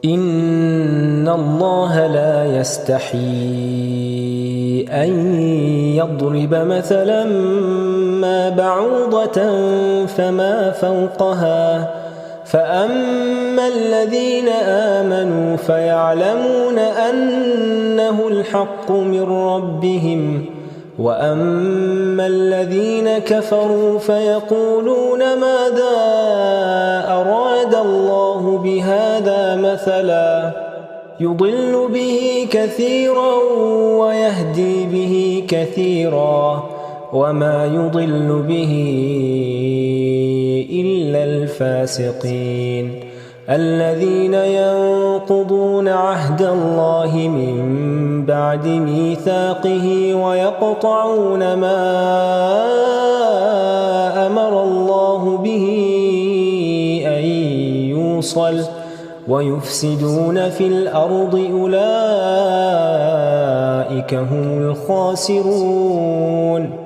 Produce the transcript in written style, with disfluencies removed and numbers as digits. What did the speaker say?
إن الله لا يستحيي أن يضرب مثلا ما بعوضة فما فوقها فأما الذين آمنوا فيعلمون أنه الحق من ربهم وأما الذين كفروا فيقولون ماذا أراد الله بهذا مثلا يضل به كثيرا ويهدي به كثيرا وما يضل به إلا الفاسقين الذين ينقضون عهد الله من بعد ميثاقه ويقطعون ما أمر الله به أن يوصل ويفسدون في الأرض أولئك هم الخاسرون